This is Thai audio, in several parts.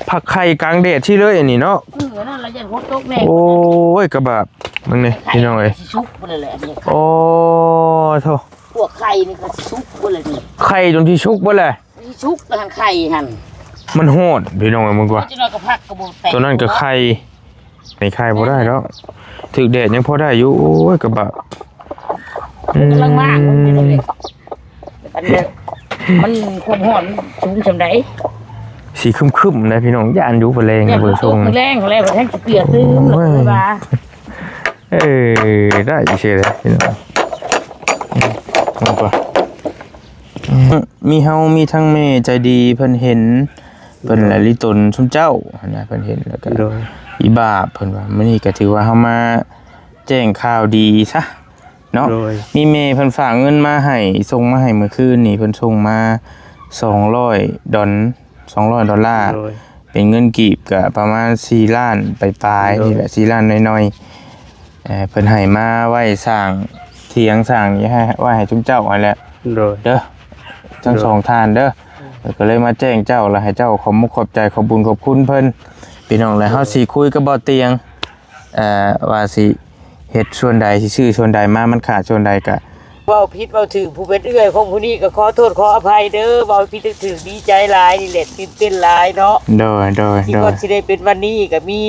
ผักไข่กลางแดดที่เลยอันนี้เนาะนั่นเราจะพกตกแน่โอ้ยกระบะมึงนี่พี่น้องเอ้ยชุบเลยแหละเนี่ยโอ้โธ่พวกไข่นี่ก็ชุบเลยนี่ไข่จนที่ชุกบ่เลยชุบแล้วไข่หั่นมันโหดพี่น้องเอ้ยมึงว่าตัวนั้นก็ไข่ไม่ไข่บ่ได้แล้วถึกแดดยังพอได้อยู่โอ้ยกระบะกำลังมากมันความร้อนสูงจำได้สีคึมๆนะพี่น้องย่านอยู่บ่แรงเบอร์ส่งแรงบ่แท้สิเปียกซึมเลยว่าได้เสียเลยพี่น้องมันก็มีเฮามีทั้งแม่ใจดีเพิ่นเห็นเพิ่นละลิตนชุมเจ้านะเพิ่นเห็นแล้วก็อีบาเพิ่นว่ามื้อนี้ก็ถือว่าเฮามาแจ้งข่าวดีซะเนาะมีแม่เพิ่นฝากเงินมาให้ส่งมาให้เมื่อคืนนี่เพิ่นส่งมา200 ดอลลาร์เป็นเงินกีบก็ประมาณ4ล้านปลายๆนี่แหละ4ล้านน้อยๆเพิ่นให้มาไว้สร้างเถียงสร้างนี่ให้ไว้ให้ชุมเจ้านั่นแหละเด้อทั้งสองท่านเด้อก็เลยมาแจ้งเจ้าแล้วให้เจ้าขอบมุกขอบใจขอบบุญขอบคุณเพิ่นพี่น้องแล้วเฮาสิคุยกับบ่เตียงว่าสิเฮ็ดส่วนใดสิชื่อส่วนใดมามันขาดส่วนใดก็เว้าผิดเว้าถูกผู้เป็นเอื้อยของผู้นี้ก็ขอโทษขออภัยเด้อเว้าผิดถูกดีใจหลายนี่แหละตื่นเต้นหลายเนาะโดยที่ก่อนสิได้เป็นวันนี้ก็มี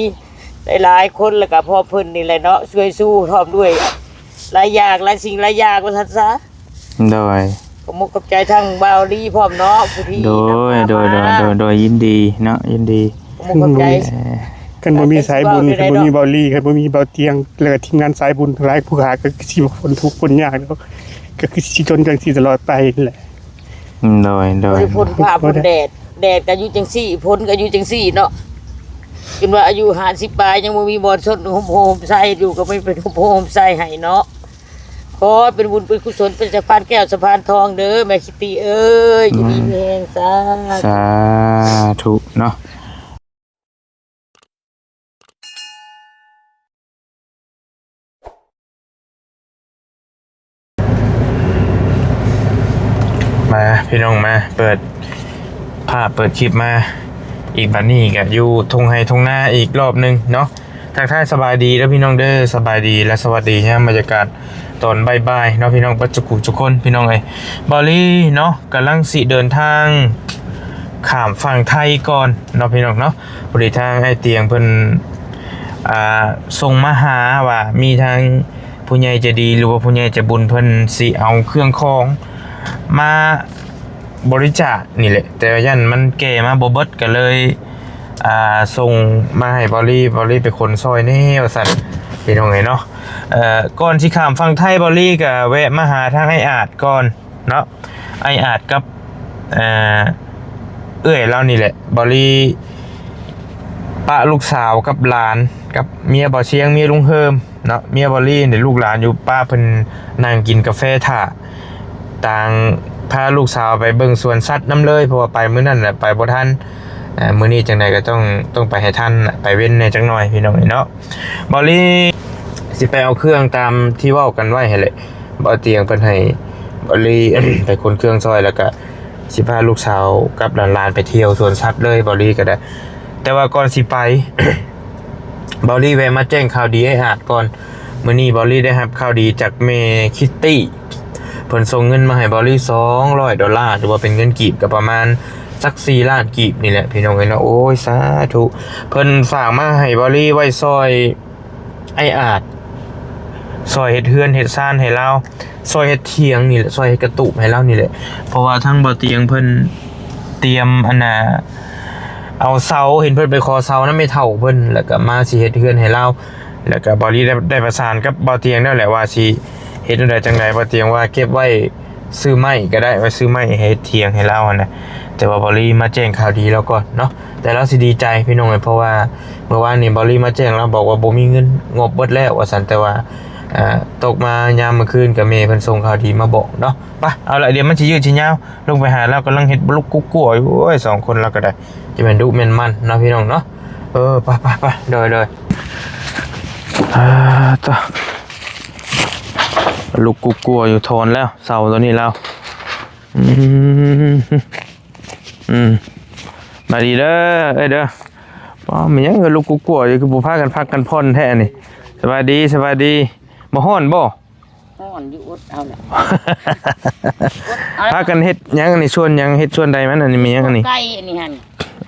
หลายคนแล้วก็พ่อเพิ่นนี่แหละเนาะช่วยสู้พร้อมด้วยหลายอย่างหลายสิ่งหลายอย่างว่าซั่นซะโดยขอบคุณขอบใจทั้งบ่าวลีพร้อมเนาะผู้ที่โดยยินดีเนาะยินดีขอบคุณใจกันบ่มีสายบุญกันบ่มีบ่าวลีกันบ่มีบ่าวเตียงแล้วก็ทีมงานสายบุญทั้งหลายผู้หาก็สิบ่คนทุกข์คนยากแล้วก็คือสิจนจังซี่ตลอดไปนั่นแหละโดยพ้นผ้าพ้นแดดก็อยู่จังซี่พ้นก็อยู่จังซี่เนาะจนว่าอายุ50ปลายยังบ่มีบ่อนสดโฮมใส่อยู่ก็ไม่เป็นโฮมใส่ให้เนาะขอเป็นบุญเป็นกุศลเป็นสะพานแก้วสะพานทองเด้อแม่คิตตี้เอ้ยอยู่ดีมีแรงสาธุเนาะมาพี่น้องมาเปิดภาพเปิดคลิปมาอีกบัดนี้ก็อยู่ทงไฮทงหน้าอีกรอบนึงเนาะทักทายสบายดีแล้วพี่น้องเด้อสบายดีและสวัสดีเนี่ยบรรยากาศตอนบ่ายๆเนาะพี่น้องปัจจุบันทุกคนพี่น้องเอ้ยบอลลี่เนาะกำลังสิเดินทางข้ามฝั่งไทยก่อนเนาะพี่น้องเนาะบริทางไอเตียงเพิ่นส่งมาหาว่ามีทางผู้ใหญ่จะดีหรือว่าผู้ใหญ่จะบุญเพิ่นสิเอาเครื่องคองมาบริจาคนี่แหละแต่ยันมันแก่มาบ่เบิดก็เลยส่งมาให้บอลลี่เป็นคนซอยแน่ว่าซั่นพี่น้องเอ้ยเนาะก่อนสิข้ามฝั่งไทยบอลลี่ก็แวะมาหาทางไออาจก่อนเนาะไออาจกับเอื้อยเรานี่แหละบอลลี่ปะลูกสาวกับหลานกับเมียบ่เชียงเมียลุงเฮิมเนาะเมียบอลลี่เนี่ยลูกหลานอยู่ป้าเพิ่นนั่งกินกาแฟถ่าต่างพาลูกสาวไปเบิ่งสวนสัตว์น้ำเลยเพราะว่าไปมื้อนั้นน่ะไปบ่ทันมื้อนี้จังไดก็ต้องไปให้ทันไปเว้นในจังหน่อยพี่น้องเนาะบอลลี่สิไปเอาเครื่องตามที่เว้ากันไว้ให้แหละบ่เตียงเพิ่นให้บอลลี่ ไปขนเครื่องซอยแล้วก็สิพาลูกสาวกับหลานๆไปเที่ยวสวนสัตว์เลยบอลลี่ก็ได้แต่ว่าก่อนสิไป บอลลี่แวะมาแจ้งข่าวดีให้อาจก่อนมื้อนี้บอลลี่ได้รับข่าวดีจากแม่คิตตี้เพิ่นส่งเงินมาให้บอลลี่$200หรือว่าเป็นเงินกีบก็ประมาณสัก4ล้านกีบนี่แหละพี่น้องเอ้ยเนาะโอ้ยสาธุเพิ่นฝากมาให้บอลลี่ไว้ซอยไออาจซอยเฮ็ดเฮือนเฮ็ดซ่านให้เราซอยเฮ็ดเถียงนี่แหละซอยเฮ็ดกระตุกให้เรานี่แหละเพราะว่าทั้งบ่เตียงเพิ่นเตรียมอันน่ะเอาเสาเห็นเพิ่นไปขอเสานั้นไม่เท่าเพิ่นแล้วก็มาสิเฮ็ดเฮือนให้เราแล้วก็บอลลี่ได้ประสานกับบ่เตียงนั่นแหละว่าสิเฮ็ดได้จังไดบ่เตียงว่าเก็บไว้ซื้อไม้ก็ได้ไว้ซื้อไม้ให้เฮ็ดเถียงให้เรานะแต่ว่าบอลลี่มาแจ้งข่าวดีแล้วก่อนเนาะแต่เราสิดีใจพี่น้องเพราะว่าเมื่อวานนี้บอลลี่มาแจ้งเราบอกว่าบ่มีเงินงบเบิดแล้วว่าซั่นแต่ว่าตกมายามเมื่อคืนกับเมย์เพิ่นส่งข่าวดีมาบอกเนาะไปเอาละเดี๋ยวมันสิยืดสิยาวลงไปหาแล้วกำลังเฮ็ดบลุกกุ๊กกั่วอยู่โอ้ย2คนเราก็ได้จะเป็นดุแม่นมันเนาะพี่น้องเนาะไปเด้อต่อลุกกุ๊กกั่วอยู่โทนแล้วเสาตัวนี้แล้ว มาดีเด้อเอ้ยเด้อบ่มีหยังเอ้ยลูกกูกลัวอยู่คือบ่พากันพักกันผ่อนแท้นี่สบายดีบ่ฮ้อนบ่ ฮ้อนอยู่อดเอาแหละ พากันเฮ็ดหยังอันนี้ชวนหยังเฮ็ดชวนใดมันอันนี้มีหยังอันนี้ ไก่อันนี้หั่น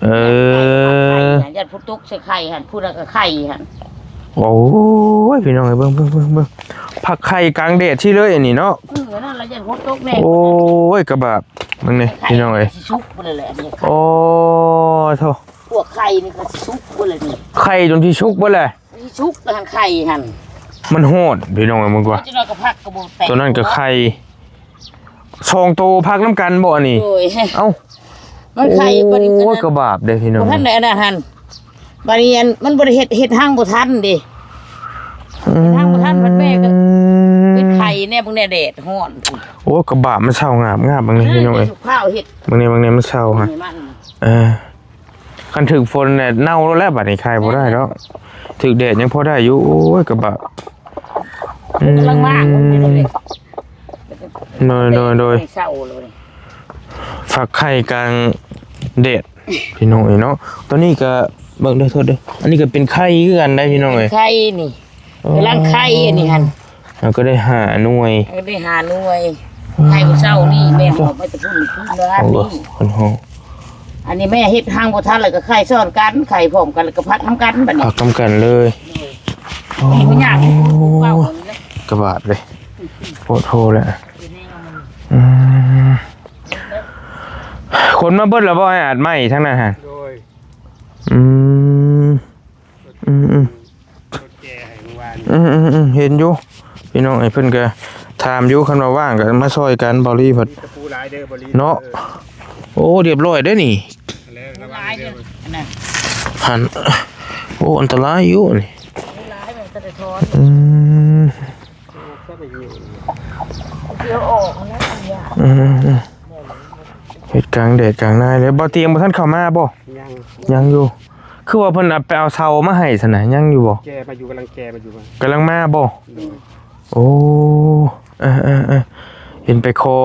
เออ ไก่ยัดผู้ตุกใส่ไข่หั่นผู้นั้นก็ไข่หั่น โอ้ยพี่น้องเอ้ยเบิ่งผักไข่กลางแดดที่เลยอันนี้เนาะ นั่นละยัดผู้ตุกแม่ โอ้ยกระบาบมึงนี่พี่น้องเอ้ย สิชุบบ่เลยแหละอันนี้ โอ้โธ่ พวกไข่นี่ก็สิชุบบ่เลยนี่ ไข่จนที่ชุกเบ่เลย สิชุบหั่นไข่หั่น มันโหดพี่น้องเอ้ยมึงว่า จะนอนกับผักกระบอกแตก ตัวนั้นก็ไข่ชองโตพักน้ำกันบ่อันนี้ โอ้ย เอ้า มันไข่บ่ได้ โอ้ยกระบาบเด้พี่น้อง บ่ทันได้อันนั้นหั่นบัดนี้อันมันบ่ได้เฮ็ดห้างบ่ทันเด้ ทางบ่ทันเพิ่นแม่ก็ เป็นไข่แน่พวกแน่แดดฮ้อน โอ้ยกระบาบมันเศร้างาบงาบมึงนี่พี่น้องเอ้ย ข้าวเฮ็ด มึงนี่มันเศร้าฮะ ให้มัน คันถึกฝนเนี่ยเน่าแล้วบัดนี้ใครบ่ได้แล้วถึกแดดยังพอได้อยู่โอ้ยกระบะ กำลังมากมันเลย โดย เศร้าเลย ฝักไข่กลางแดดพี่น้องเอ้ยเนาะตัวนี้ก็เบิ่งเด้อโทษเด้ออันนี้ก็เป็นไข่คือกันได้พี่น้องเอ้ย ไข่นี่กำลังไข่อันนี้หั่น แล้วก็ได้หาหน่วย ก็ได้หาหน่วยไข่บ่เศร้านี่แม่หอบไปตะพุ่นขึ้นแล้ว เอาบ่ นี่ คนห้อง อันนี้แม่เฮ็ดห้างบ่ทันแล้วก็ไข่ซ้อนกันไข่พร้อมกันแล้วก็พัดน้ำกันบัดนี้ พักกำกันเลย นี่บ่ยากเว้าเลย กระบาดเลยโคตรโทแล้วคนมาเบิดแล้วบ่ให้อาจไหม้ทั้งนั้นฮะ โดย อืม รถแก่ให้เมื่อวาน เห็นอยู่พี่น้องไอ้เพิ่นก็ถามอยู่คันว่าว่างก็มาซอยกันบ่รีเพิ่น ตะปูหลายเด้อบ่ลี เนาะโอ้เรียบร้อยเด้อนี่ แล้วระ ห วั ลาง ย เด้ เด้ อ ออันนั้น หันโอ้อันตรายอยู่นี่ หลายมันก็จะทอน อืม เดี๋ยวออกแล้วอันเนี้ย เหตุกลางแดดกลางหน้าเลยบ่เตรียมบ่ทันเข้ามาบ่ ยัง ยังอยู่ คือว่าเพิ่นเอาไปเอาเสามาให้ซั่นน่ะยังอยู่บ่ แก่มาอยู่กำลังแก่มาอยู่มา กำลังมาบ่โอ้เห็นไปคอ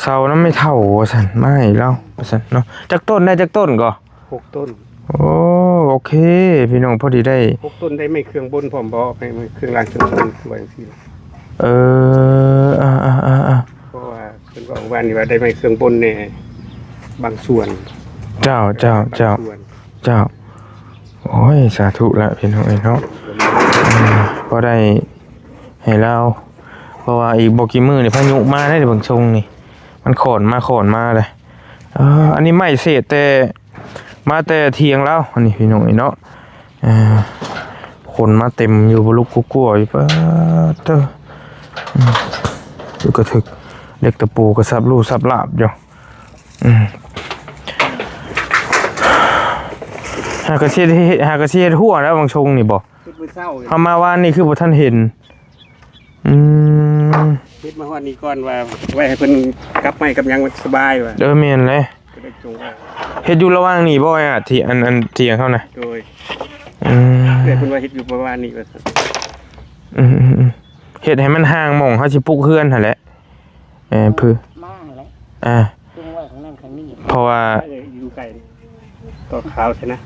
เสานั้นไม่เท่าว่าซั่นมาให้เราว่าซั่นเนาะจักต้นได้จักต้นก็ 6 ต้น โอ้โอเค พี่น้องพอดีได้ 6 ต้นได้ไม่เครื่องบนพร้อมบ่ให้เครื่องล่างเครื่องบนว่าจังซี่ เออเพราะว่าเพิ่นบอกว่านี่ว่าได้ไม่เครื่องบนแน่บางส่วน เจ้า ส่วน โอ้ยสาธุละพี่น้องเอ้ยเนาะพอได้ให้เราเพราะว่าอีกบ่กี่มื้อนี่พายุมาได้เบิ่งทรงนี่มันโขนมาเลยอันนี้ไม่เศษแต่มาแต่เที่ยงแล้วอันนี้พี่น้องเอ้ยเนาะคนมาเต็มอยู่บ่ลุกกลัวอยู่ปะเด้อดูกระถึกเด็กตะปูก็สับลูกสับลาบอยู่หากระเชียดหัวแล้วบางชงนี่บ่ คิดมื้อเช้า เฮามาว่านนี่คือบ่ทันเห็นคิดมาฮอดนี้ก่อนว่าไว้ให้เพิ่นกลับมากับหยังสบายว่า แม่นเลย ก็ได้จงว่า เฮ็ดอยู่ระหว่างนี่บ่อ่ะที่อันเที่ยงเขาน่ะ โดยเพิ่นว่าเฮ็ดอยู่ประมาณนี้ว่าซั่น เฮ็ดให้มันห่างหม่องเฮาสิปลูกเฮือนหั่นแหละพื้น มากแล้ว ตรงไว้ข้างนั้นข้างนี้ เพราะว่า อยู่ไกลต่อขาวใช่นะ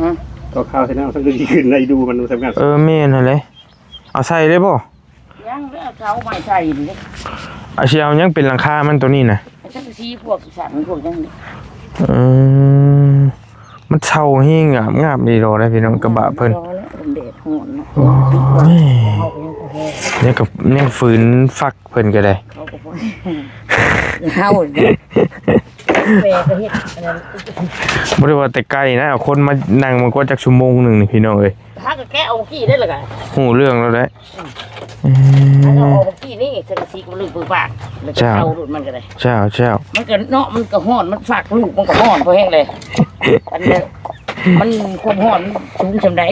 ฮะ ต่อขาวใช่นะเอาสักทีขึ้นได้ดูมันสำคัญ แม่นหั่นแหละเอาใส่ได้บ่ ยังแล้วเขาไม่ใส่ดิ เอาสิเอายังเป็นหลังคามันตัวนี้น่ะ จักสีพวกสันพวกจังนี้ มันเช่าเฮงงามดีดอกได้พี่น้องกระบะเพิ่น รอแล้วเด็ดโหนเนาะ โอ้ย เขาก็ยังแพ้ เนี่ยกับยังฝืนฟักเพิ่นก็ได้ เขาก็บ่เฮาเด้แปรก็เฮ็ดอันนั้น บ่ได้ว่าแต่ไกลนะเอาคนมานั่งมันก็จักชั่วโมงนึงนี่พี่น้องเอ้ย ถ้าก็แกะเอาขี้ได้ล่ะก็ ฮู้เรื่องแล้วได้ ถ้าเอาขี้นี่จักสีก็ลึกปึกปากแล้วก็เอารุ่นมันก็ได้ เจ้า มันก็เนาะมันก็ฮ้อนมันฝากลูกมันก็ฮ้อนพอแห้งเลยอันนี้มันความฮ้อนสูงจำได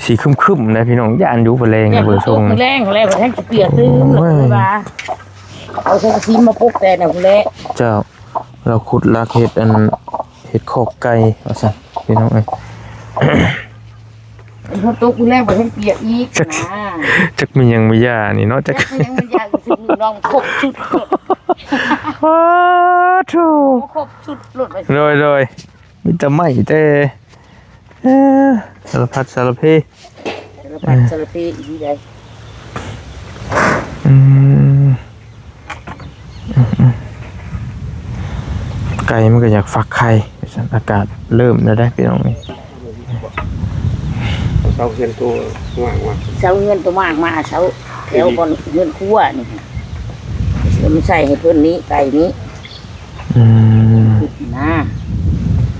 สีครึมๆนะพี่น้องย่านอยู่บ่แรง เนี่ย เบิ่งทรง แรงบ่แห้งสิเปียกตื้มเลยว่าเอาสักสีมาปลุกแต่น่ะพุ่นแหละ เจ้า เราขุดลักเห็ดเห็ดขอกไก่ว่าซั่นพี่น้องเอ้ย พอตกพุ่นแรงบ่แห้งเปียกอีกนะ จักมีหยังมียานี่เนาะจัก ยังมันยากใ ชุดน้องครบชุด ว้าทู ครบชุดหลุดไป โดยมีแต่ไม่แต่สารพัดสารเพ สารพัดสารเพอีกได้ ไก่มันก็อยากฟักไข่อากาศเริ่มแล้วได้พี่น้องนี่ เสาเงินตัวว่าง เสาเงินตัวมากมาเสาแถวบนเงินคั่วนี่มันใส่ให้เพิ่นนี้ไก่นี้นะ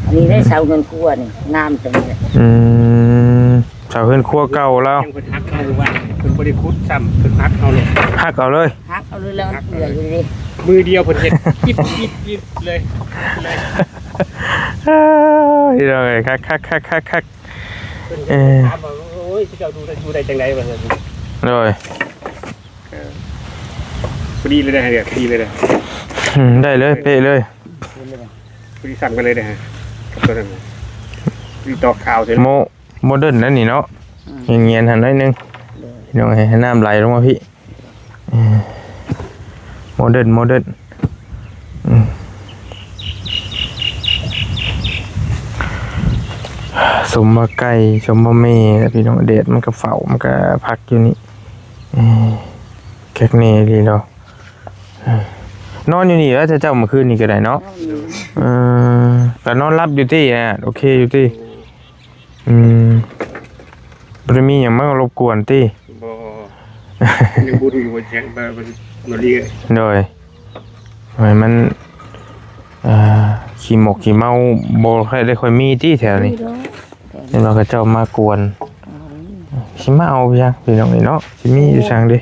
อันนี้ได้เสาเงินคั่วนี่น้ำจังเลย เสาเฮือนครัวเก่าแล้ว ๆเพิ่นฮักเอาว่าเพิ่นบ่ได้ขุดซ้ำเพิ่นฮักเอาเลย หักเอาเลย ฮักเอาเลยแล้วเหลืออยู่ดิ มือเดียวเพิ่นเฮ็ดยิบเลย พี่น้องเอ้ยคัก ถามว่าโอ้ยสิเจ้าดูได้จังได๋ว่าซั่น โดย พอดีเลยนะเนี่ยพอดีเลยนะ ได้เลยเป๊ะเลย พอดีสั่งกันเลยนะฮะกับตัวนั้นมีตอกข่าวใช่ไหม โมเดิร์นนั่นนี่เนาะเงียนๆหันหน่อยนึงพี่น้องให้น้ำไหลลงมาพี่โมเดิร์นสมมาไก่สมมาเมแล้วพี่น้องเดดมันก็เฝ้ามันก็พักอยู่นี่แคกเน่ดีเนาะนอนอยู่นี่แล้วเจ้าเมื่อคืนนี่ก็ได้เนาะแต่นอนรับอยู่ที่อ่ะโอเคอยู่ที่บ่ได้มีหยังมารบกวนที่ บ่ยังบุญอยู่แจ้งบ่บ่ดี โดยมันขี้หมกขี้เมาบ่ค่อยได้ค่อยมีที่แถวนี้เดี๋ยวเราก็เจ้ามากวนสิมาเอาจังพี่น้องนี่เนาะสิมีอยู่จังดิ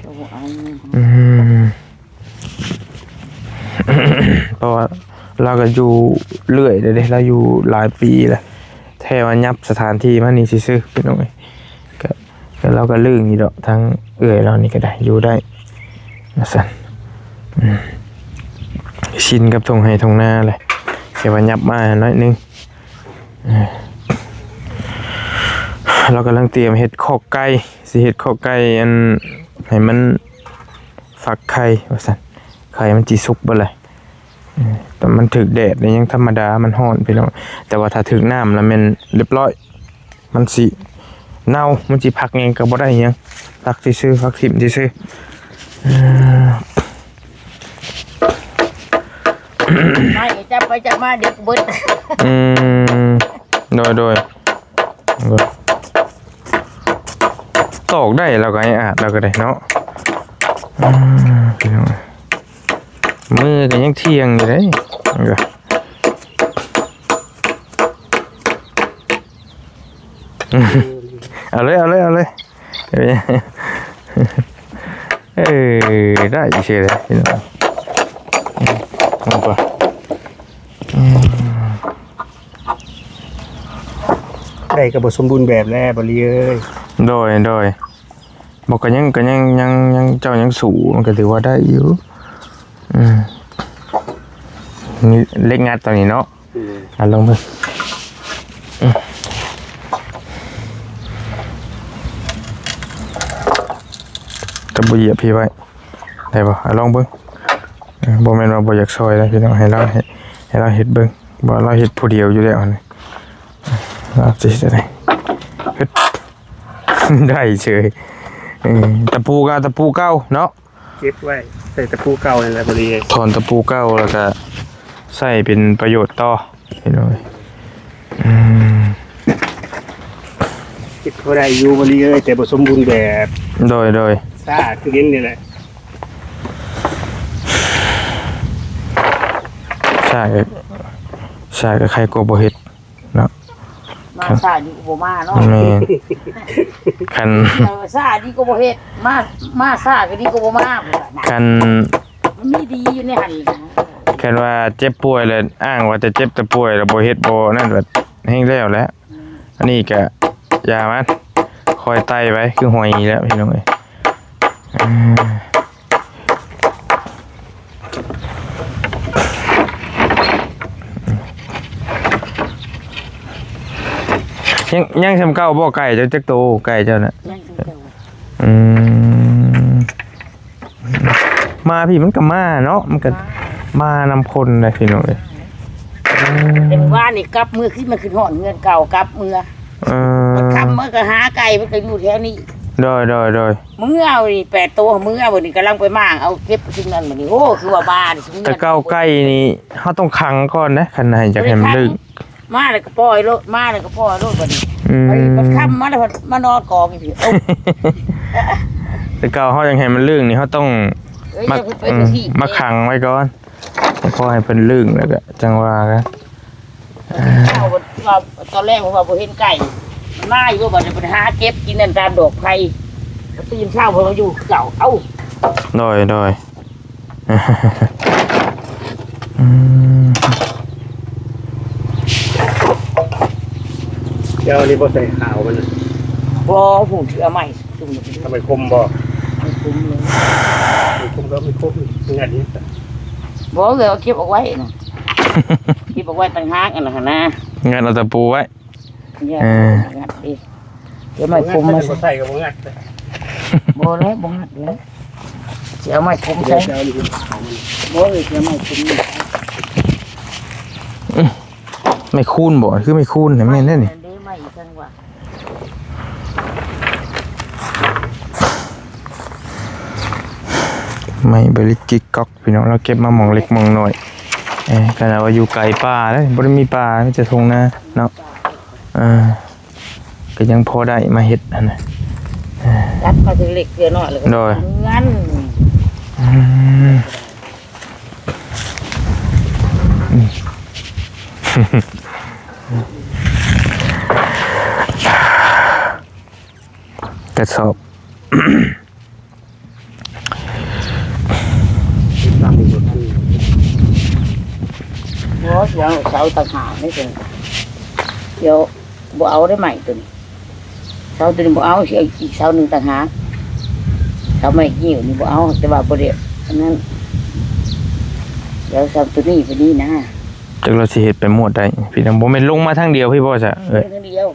เพราะว่าเราก็อยู่เรื่อยเลยเราอยู่หลายปีแล้วแท้ว่ายับสถานที่มานี่ซื่อๆพี่น้องก็เราก็ลึงอยู่ดอกทั้งเรานี่ก็ได้อยู่ได้สั่นชินกับทงไห้ทงหน้าเลยแค่ว่ายับมาน้อยนึงเรากำลังเตรียมเห็ดข้อไก่สิเห็ดข้อไก่อันให้มันฟักไข่ว่าสั่นไข่มันจีสุกบ่เลยแต่มันถึกแดดนี่ยังธรรมดามันร้อนพี่น้องแต่ว่าถ้าถึกน้ำแล้วมันเรียบร้อยมันสิเน่ามันสิพักยังก็บ่ได้ยังพักซื่อๆพักถิ่มซื่อไม่จับไปจับมาเด็กเบิด โดยตอกได้เราก็ให้อาดเราก็ได้เนาะมือก็ยังเที่ยงอยู่เลยเอาเลยได้เฉยเลยพี่น้องเอาไปได้ก็บ่สมบูรณ์แบบแล้วบ่ลีเอ้ยโดยบอกกันยังเจ้ายังสูมันก็ถือว่าได้อยู่นี่เล็กงัดตอนนี้เนาะลงไปจะบ่เหยียบพี่ไว้ได้ป่ะลองเบิ่งบ่แม่นว่าบ่อยากซอยนะพี่น้องให้เราเฮ็ดเบิ่งบ่เราเฮ็ดผู้เดียวอยู่แล้วนี่เราสิได้เฮ็ดได้เฉยตะปูเก่าเนาะเก็บไว้ใส่ตะปูเก่านี่แหละบ่ลีถอนตะปูเก่าแล้วก็ใส่เป็นประโยชน์ต่อพี่น้องคิดว่าได้อยู่บ่ลีเอ้ยแต่บ่สมบูรณ์แบบโดยซ่าคือเห็นนี่แหละใช่ก็ใครก็บ่เฮ็ดเนาะ มาซาดีกว่ามาเนาะ แม่คันซาดีกว่าเฮ็ดมาซาก็ดีกว่ามาคันมันมีดีอยู่ในหั่นคันว่าเจ็บป่วยแล้วอ้างว่าจะเจ็บแต่ป่วยแล้วบ่เฮ็ดบ่นั่นแบบแห้งแล้วแหละอันนี้ก็ยามันคอยไตไว้คือหอยแล้วพี่น้องเอ้ยยังทำเก้าบ่ไก่เจ้าจักโตไก่เจ้าน่ะ มาพี่มันก็มาเนาะมันก็มานำคนเลยพี่น้องเอ้ย เป็นว่านี่กลับมือขึ้นมาขึ้นหอนเงินเก่ากลับมือมันคำมันก็หาไก่มันก็อยู่แถวนี้โดยมือเอานี่8 ตัวมือเอานี่กำลังไปมางเอาเก็บสิ่งนั้นมานี่โอ้คือว่าบ้าดิ แต่เก้าไก่นี่เฮาต้องขังก่อนนะคันไหนจะให้มันลึก มาเลยก็ปล่อยรถมาเลยก็ปล่อยรถบัดนี้มันคำมาแล้วมานอนกองอีกที แต่เก้าเฮายังให้มันลึกนี่เฮาต้องมาขังไว้ก่อนพอให้เพิ่นลึกแล้วก็จังว่ากันตอนแรกผมว่าผมเห็นไก่มันมาอยู่บ่ได้ไปหาเก็บกินนั่นตามดอกไผ่ตื่นเช้าพอมาอยู่เก่าเอ้าโดยเดี๋ยวนี้บ่ใส่ขาวมันบ่ผมเชื่อใหม่จุ่มทำไมคมบ่ไม่คุ้มเลยคมก็ไม่คมงานนี้บ่เลยเอาเก็บเอาไว้นะเก็บเอาไว้ต่างหากอันนั้นนะงานเราตะปูไว้งัดดิเดี๋ยวไม่คุ้มมาใส่กับบ่งัดบ่แล้วบ่งัดแล้วเสียไม่คุ้มใช่บ่เลยเสียไม่คุ้มไม่คูนบ่คือไม่คูนเห็นไหมนี่ไม่บริจิกก๊อกพี่น้องเราเก็บมาหมองเล็กหมองน้อยขนาดว่าอยู่ไกลป่าเลยบ่ได้มีป่าไม่จะทงนาเนาะก็ยังพอได้มาเฮ็ดนั่นน่ะยัดมาถึงเล็กเกลือน้อยเลยโดยงั้นกระสอบเดี๋ยวเสาต่างหากนี่เป็นเดี๋ยวบ่เอาได้ใหม่ตัวนี้เสาตัวนี้บ่เอาเสียอีกเสาหนึ่งต่างหากเสาไม่หิ้วนี่บ่เอาแต่ว่าบ่ได้อันนั้นเดี๋ยวเสาตัวนี้ไปนี่นะจักเราสิเฮ็ดไปหมดได้พี่น้องบ่แม่นลงมาทางเดียวพี่บ่จ้ะทางเดียว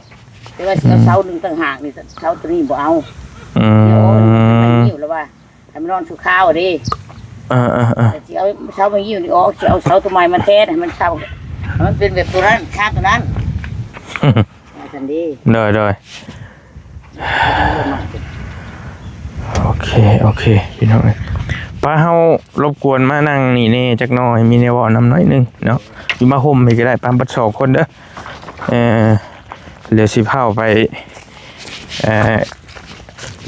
แต่ว่าเสาหนึ่งต่างหากนี่เสาตัวนี้บ่เอาเดี๋ยวไม่หิ้วแล้วว่าให้มันนอนสุข้าวดิจะเอาเสาไม่หิ้วนี่ออกจะเอาเสาตัวใหม่มาแทนให้มันเสามันเป็นแบบตัวนั้นค่าตัวนั้นทันดีโดยโอเคพี่น้องป้าเฮารบกวนมานั่งนี่แน่จักหน่อยมีแนวน้ำน้อยนึงเนาะอยู่มาห่มอีกก็ได้ปามบัดสองคนเด้อเดี๋ยวสิพาไป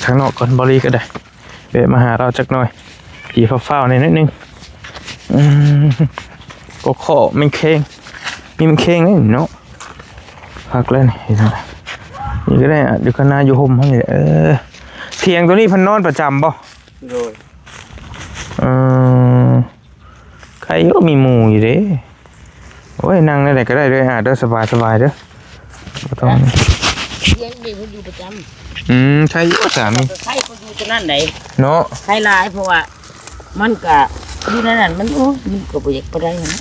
ข้างนอกก่อนบริก็ได้เวะมาหาเราจักหน่อยขี่ฟ้าวๆในนิดนึงก็ขอมันเค้งมีมันเค้งนี่เนาะพักแล้วนี่ก็ได้เดี๋ยวคณะอยู่ห่มให้เทียงตัวนี้พันนอนประจำบ่โดยใครก็มีหมู่อยู่เด้โอ้ยนั่งได้ก็ได้ด้วยเด้อสบายเด้อบ่ต้องยังมีคนอยู่ประจำใช่อยู่สามีใครคนอยู่ที่นั่นไหนเนาะใครหลายเพราะว่ามันก็อยู่นั่นมันมันก็บ่อยากไปได้นะ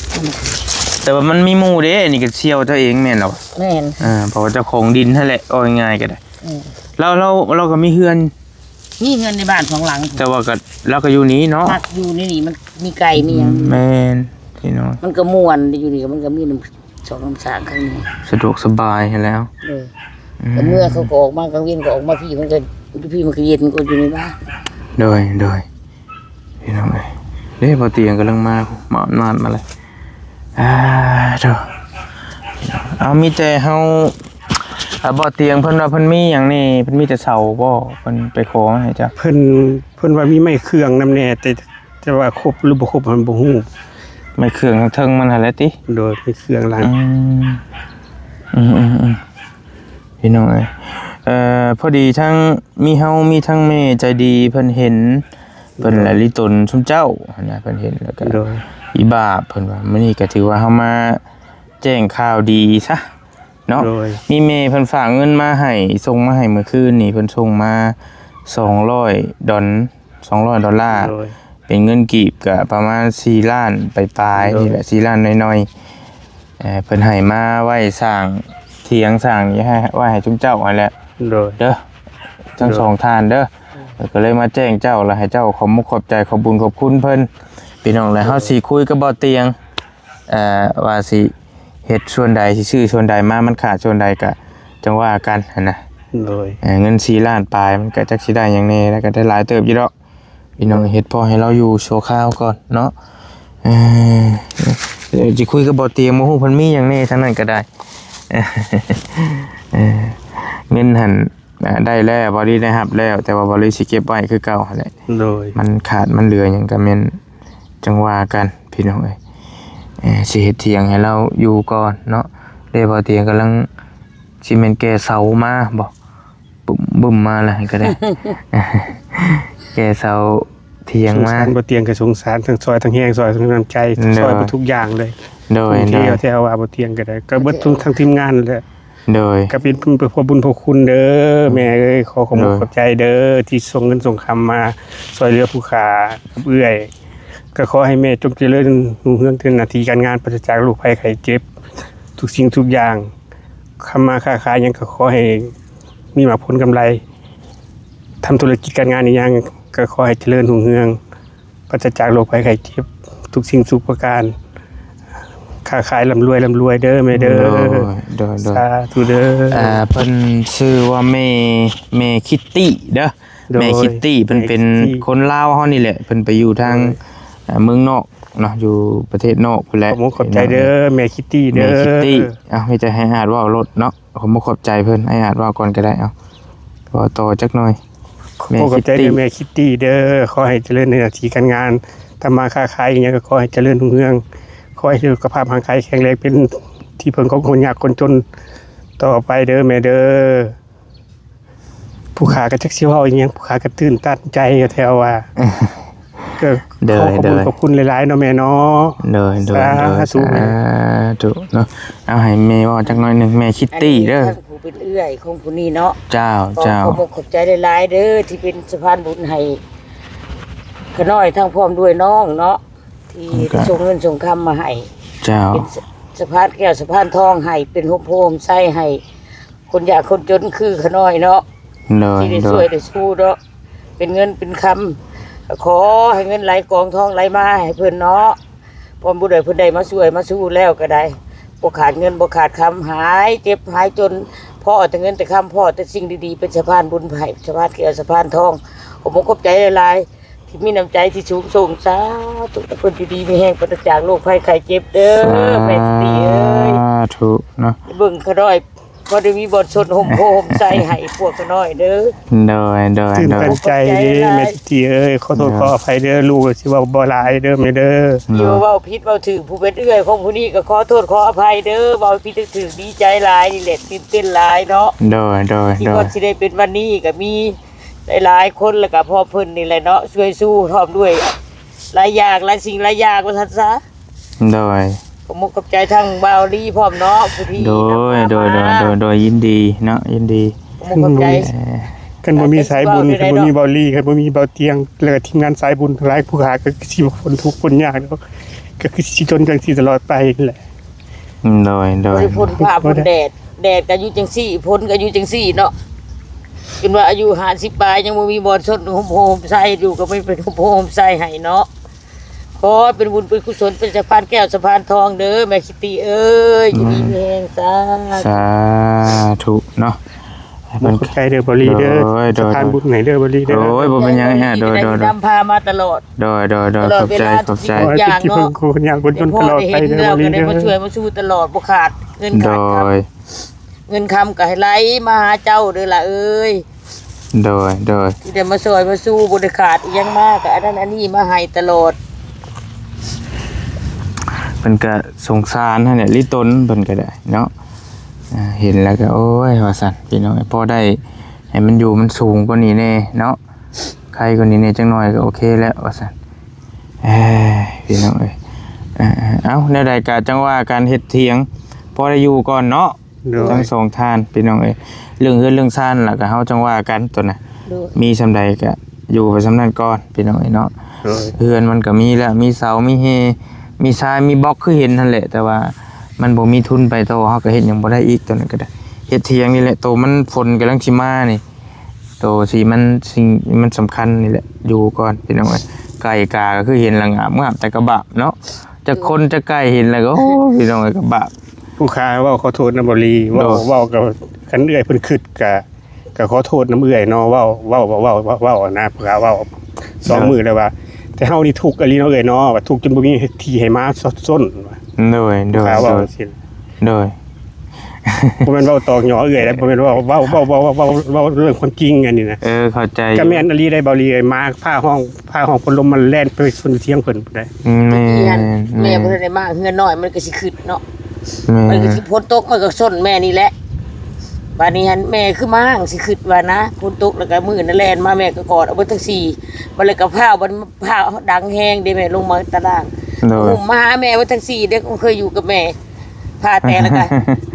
แต่ว่ามันมีหมู่เด้นี่ก็เชี่ยวเจ้าเองแม่นหรอแม่นเพราะว่าเจ้าของดินนั่นแหละเอาง่ายๆก็ได้เราก็มีเฮือนนี่เงินในบ้าน2 หลังแต่ว่าก็เราก็อยู่นี้เนาะอยู่นี่มันมีไก่มีหยังแม่นพี่น้องมันก็ม่วนอยู่นี่มันก็มีน้ำ2 น้ำ 3ข้างนี้สะดวกสบายแล้วแต่เมื่อเขาก็ออกมากลางเย็นก็ออกมาพี่มันก็เย็นก็อยู่ในบ้านโดยพี่น้องเด้พอเตียงกำลังมาเลยเด้อเอามีแต่เฮาบ่เตียงเพิ่นว่าเพิ่นมีหยังนี่เพิ่นมีแต่เสาบ่เพิ่นไปขอให้จ้ะเพิ่นว่ามีไม้เครื่องนำแน่แต่ว่าครบหรือบ่ครบมันบ่ฮู้ไม้เครื่องเทิงมันหั่นแหละติโดยไม้เครื่องหลังพี่น้องพอดีทั้งมีเฮามีทั้งแม่ใจดีเพิ่นเห็นเพิ่นละลิตนชุมเจ้านะเพิ่นเห็นแล้วก็อีบาเพิ่นว่ามื้อนี้ก็ถือว่าเฮามาแจ้งข่าวดีซะเนาะมีเมย์เพิ่นฝากเงินมาให้ส่งมาให้เมื่อคืนนี่เพิ่นส่งมา$200เป็นเงินกีบก็ประมาณ4 ล้านปลายๆนี่แหละ4 ล้านน้อยๆเพิ่นให้มาไว้สร้างเถียงสร้างนี่ให้ไว้ให้ชุมเจ้านั่นแหละเด้อทั้ง2ท่านเด้อ ก็เลยมาแจ้งเจ้าแล้วให้เจ้าขอบมุกขอบใจขอบบุญขอบคุณเพิ่นพี่น้องแล้วเฮาสิคุยกับบ่เตียงว่าสิเฮ็ดส่วนใดสิซื้อส่วนใดมามันขาดส่วนใดก็จังว่ากันหั่นนะ โดย เงิน4ล้านปลายมันก็จักสิได้หยังแน่แล้วก็ได้หลายเติบอยู่ดอกพี่น้องเฮ็ดพอให้เราอยู่ชั่วคราวก่อนเนาะเดี๋ยวสิคุยกับบ่เตียงบ่ฮู้เพิ่นมีหยังแน่ทั้งนั้นก็ได้เงินหั่นได้แล้วบ่ได้รับแล้วแต่ว่าบ่เลยสิเก็บไว้คือเก่าหั่นแหละ โดย มันขาดมันเหลือหยังก็แม่นจังว่ากันพี่น้องเอ้ยสิเฮ็ดเถียงให้เราอยู่ก่อนเนาะเด้บ่เตียงกำลังสิแม่นแก่เสามาบ่บึ้มมาแล้วก็ได้ แก่เสาเถียง สง มา สารบ่เตียงก็สงสารทั้งซอยทั้งแห้งซอยทั้งน้ำใจซอยทุกอย่างเลย โดย เที่ยวแถวว่าบ่เตียงก็ได้ก็เบิดทั้งทีมงานแหละ โดย ก็เป็นพอบุญพอคุณเด้อแม่เอ้ยขอขอบคุณขอบใจเด้อที่ส่งเงินส่งคำมาซอยเหลือผู้ขากับเอื้อยก็ขอให้แม่จงเจริญรุ่งเรืองในหน้าที่การงานปราศจากโรคภัยไข้เจ็บทุกสิ่งทุกอย่างคำมาค้าขายหยังก็ขอให้มีผลกำไรทำธุรกิจการงานอีกอย่างก็ขอให้เจริญรุ่งเรืองปราศจากโรคภัยไข้เจ็บทุกสิ่งทุกประการค้าขายร่ำรวยเด้อแม่เด้อ โดย สาธุเด้อ เพิ่นชื่อว่าแม่คิตตี้เด้อ โดย แม่คิตตี้เพิ่นเป็น แม่คิตตี้ คนลาวเฮานี่แหละเพิ่นไปอยู่ทางเมืองนอกเนาะอยู่ประเทศนอกพุ่นแหละ ขอบคุณขอบใจเด้อแม่คิตตี้เด้ แม่ อ คิตตี้มีแต่ให้อาจว่ารถเนาะผมบ่ขอบใจเพิ่นให้อาจว่าก่อนก็ได้พอต่อจักหน่อย ขอบคุณขอบใจเด้อแม่คิตตี้เด้อขอให้เจริญในหน้าที่การงานทำมาค้าขายอย่างเงี้ยก็ขอให้เจริญรุ่งเรืองขอให้สุขภาพร่างกายแข็งแรงเป็นที่พึ่งของคนยากคนจนต่อไปเด้อแม่เด้อผู้ขาก็จักสิเว้าอีหยังผู้ขาก็ตื่นตันใจก็แถวว่าก็ขอบคุณหลายๆเนาะแม่เนาะ โดย สาธุ ถูกเนาะเอาให้แม่เว้าจักหน่อยหนึงแม่คิตตี้เด้อ ท่านผู้เป็นเอื้อยของผู้นี้เนาะ เจ้า ขอบคุณขอบใจหลายๆเด้อที่เป็นสะพานบุญให้ขน้อยทั้งพร้อมด้วยน้องเนาะที่ส่งเงินส่งคำมาให้ เจ้า เป็นสะพานแก้วสะพานทองให้เป็นโฮมไส้ให้คนยากคนจนคือขน้อยเนาะ โดย ที่ได้ โด ช่วย ย ได้สู้เนาะเป็นเงินเป็นคำขอให้เงินไหลกองทองไหลมาให้เพิ่นเนาะพร้อมบุญใดเพิ่นใดมาช่วยมาสู้แล้วก็ได้บ่ขาดเงินบ่ขาดคำหายเจ็บหายจนพ่อแต่เงินแต่คำพ่อแต่สิ่งดีๆเป็นสะพานบุญไผ่สะพานแก้วสะพานทองผมขอบใจหลายๆที่มีน้ำใจที่สูงส่งสาธุแต่เพิ่นดีๆมีแห้งปราศจากโรคภัยไข้เจ็บเด้อแม่สิเอ้ย ถูกเนาะ เบิ่งขน้อยพอได้มีบทสนห่มโพห่มใส่ให้พวกขน้อยเด้อ โดย ตื่นตันใจเด้อแม่คิตตี้เอ้ยขอโทษขออภัยเด้อลูกสิว่าบ่หลายเด้อแม่เด้อ อยู่เว้าผิดเว้าถือผู้เป็นเอื้อยของผู้นี้ก็ขอโทษขออภัยเด้อเว้าผิดถือดีใจหลายนี่แหละตื่นเต้นหลายเนาะ โดย ที่ว่าสิได้เป็นวันนี้ก็มีหลายๆคนแล้วก็พ่อเพิ่นนี่แหละเนาะช่วยสู้พร้อมด้วยหลายอย่างหลายสิ่งหลายอย่างว่าซั่นซะ โดย ผมมุกกับใจทั้งบาวลีพร้อมเนาะผู้ที่ โดยยินดีเนาะยินดี ผมมุกกับใจ กันบ่มีสายบุญกันบ่มีเบาลี่กันบ่มีเบาเตียงแล้วก็ทีมงานสายบุญหลายผู้หาก็สิบ่คนทุกข์คนยากแล้วก็คือสิจนจังซี่ตลอดไปนั่นแหละ โดย บริพ้นผ้าพ้นแดดก็อยู่จังซี่พ้นก็อยู่จังซี่เนาะจนว่าอายุ50ปลายยังบ่มีบ่อนสดโฮมใส่อยู่ก็ไม่เป็นโฮมใส่ให้เนาะขอเป็นบุญเป็นกุศลเป็นสะพานแก้วสะพานทองเด้อแม่คิตตี้เอ้ยอยู่ดีมีแรงสา สาธุเนาะ มันเข้าใจเด้อบริเด้อสะพานบุญไหนเด้อบริเด้อ โอ้ยบ่เป็นยังฮะโดย นำพามาตลอด ขอบใจ ขอให้เป็นที่พึ่งคนยากคนจนตลอดไป เห็น เด้อ เรา บริ ก็ได้ เด้อ มาช่วยมาสู้ตลอดบ่ขาดเงิน โด ขาดค ย ำเงินคำก็ให้ไหลมาหาเจ้าเด้อล่ะเอ้ย โดย ที่ได้มาช่วยมาสู้บ่ได้ขาดอีหยังมากก็อันนั้นอันนี้มาให้ตลอด เพิ่นก็สงสารนั่นแหละลิตนเพิ่นก็ได้เนาะเห็นแล้วก็โอ้ยว่าซั่นพี่น้องพอได้ให้มันอยู่มันสูงกว่านี้แน่เนาะใครกว่านี้แน่จังหน่อยก็โอเคแล้วว่าซั่นพี่น้องเอ้ยเอ้าในรายการจังว่าการเฮ็ดเถียงพอได้อยู่ก่อนเนาะทั้งสองท่านพี่น้องเอ้ยเรื่องเฮือนเรื่องซ่านล่ะก็เฮาจังว่ากันตัวน่ะมีซำใดก็อยู่ไปซำนั้นก่อนพี่น้องเอ้ยเนาะเฮือนมันก็มีแล้วมีเสามีเฮมีทรายมีบล็อกคือเห็นนั่นแหละแต่ว่ามันบ่มีทุนไปโตเฮาก็เฮ็ดหยังบ่ได้อีกตัวนั้นก็ได้เฮ็ดเถียงนี่แหละโตมันฝนกำลังสิมานี่ ตัวสีมันสิ่งมันสำคัญนี่แหละอยู่ก่อนพี่น้องเอ้ยไก่กาก็คือเห็นและงามแต่กระบะเนาะจะคนจะไก่เห็นแล้วก็โอ้พี่น้องเอ้ยกระบะ ผู้ค้าเว่าขอโทษน้ำบรีเว่ากับคันเอื้อยเพิ่นคิดกับขอโทษน้ำเอื้อยเนาะเว่านะผู้ค้าเว่าสองมือเลยว่า แต่เฮานี่ทุกข์อลีเนาะเอื้อยเนาะว่าทุกข์จนบ่มีที่ให้มาส้นว่า โดย ผู้ค้าเว่าสิ โดย บ่แม่นเว้าตอกหยอเอื้อยแล้วบ่แม่นเว้าเรื่องความจริงอันนี้นะ เข้าใจ ก็แม่นอลีได้บ่ลีเอ้ยมาผ้าห้องพัดลมมันแล่นไปชนเที่ยงเพิ่นได้ แม่ อีหันแม่บ่ทันได้มาเฮือนน้อยมันก็สิขึ้นเนาะมันก็สิพ้นตกมันก็ส้นแม่นี่แหละบัดนี้หันแม่คือมาห่างสิขึ้นว่านะพ้นตกแล้วก็มื้อนั้นแล่นมาแม่ก็กอดเอาเบิดทั้งสี่บัดเลยก็พาวมันพาวดังแฮงเด้แม่ลงมาตาราง โดย อุ้มมาหาแม่เบิดทั้งสี่เด็กเคยอยู่กับแม่พาแต่แล้วก็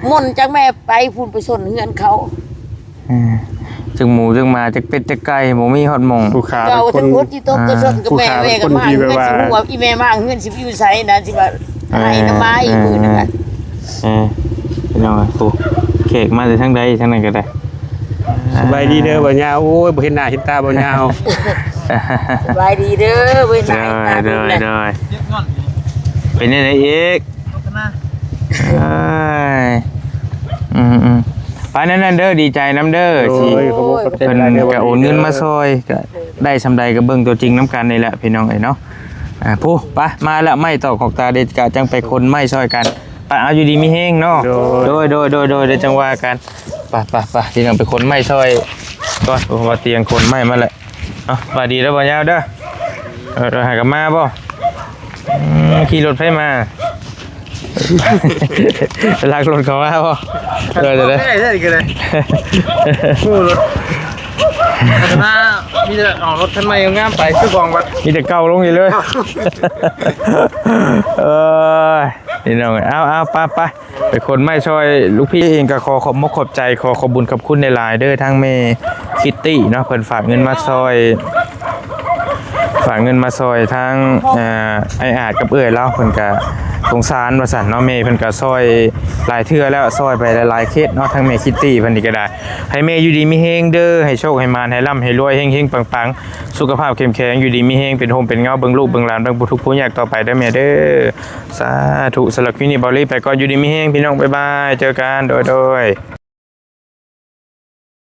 ม่นจากแม่ไปพูนไปส้นเฮือนเขา จึงหมูจึงมาจึงเป็ดจึงไก่หมูมีฮอดหมอง ผู้ค้า เก่า เป็นค ทั้ น งพุทธที่ตกก็ส้นกับแม่แม่ก็มาเฮือนสิหัวอีแม่มาเฮือนสิอยู่ไสนะสิว่าให้น้ำไม้มื้อนั้นน่ะ พี่น้องโอ้เค้กมาจากทางใดทางนั้นก็ได้ สบายดีเด้อบ่ยาวโอ้ยบ่เห็นหน้าเห็นตาบ่ยาว สบายดีเด้อเว้ย เด้อ ตา เด้อ แหละ เด้อเป็นยังไงอีกไปนั่นเด้อดีใจน้ำเด้อ โอ้ สิ ยขอบคุณขอบใจ เพิ่น หลายๆด้ ก็โอนเงินมาซอยก็ได้สำใดก็เบิ่งตัวจริงน้ำกันนี่แหละพี่น้องเอ้ยเนาะผู้ไปมาละไม่ต่อของตาเด็ดกะจังไปคนไม่ซอยกันไปเอาอยู่ดีมีเฮงเนาะโดยเดี๋ยวจังว่ากันไปพี่น้องไปคนไม่ซอยก่อนว่าเตียงคนไม่มาแหละว่าดีแล้วบ่ยาวเด้อเราหากันมาบ่ขี่รถไฟมาลากรถเขามาบ่จะได้ ได้กันเลยผู้รถพัฒนามีแต่ออกรถคันใหม่งามไปซื้อกองวัด มีแต่เก่าลงอยู่เลยนี่น้องเอาไปคนไม่ช่วยลูกพี่เองก็ขอขอบมกขอบใจขอบบุญขอบคุณในหลายเด้อทั้งเมคิตตี้เนาะเพิ่นฝากเงินมาซอยทั้งไออาจกับเอื้อยเล่าเพิ่นก็สงสารว่าซั่นเนาะเมเพิ่นก็ซอยหลายเทื่อแล้วซอยไปหลายๆเคสเนาะทั้งเมคิตตี้เพิ่นนี่ก็ได้ให้เมอยู่ดีมีเฮงเด้อให้โชคให้มานให้ร่ำให้รวยเฮงๆปังๆสุขภาพเข้มแข็งอยู่ดีมีเฮงเป็นโฮมเป็นเงาเบิ่งลูกเบิ่งหลานเบิ่งผู้ทุกข์ผู้ยากต่อไปเด้อแม่เด้อสาธุสำหรับคลิปนี้บอลลี่ไปก่อนอยู่ดีมีเฮงพี่น้องบ๊ายบายเจอกันโดย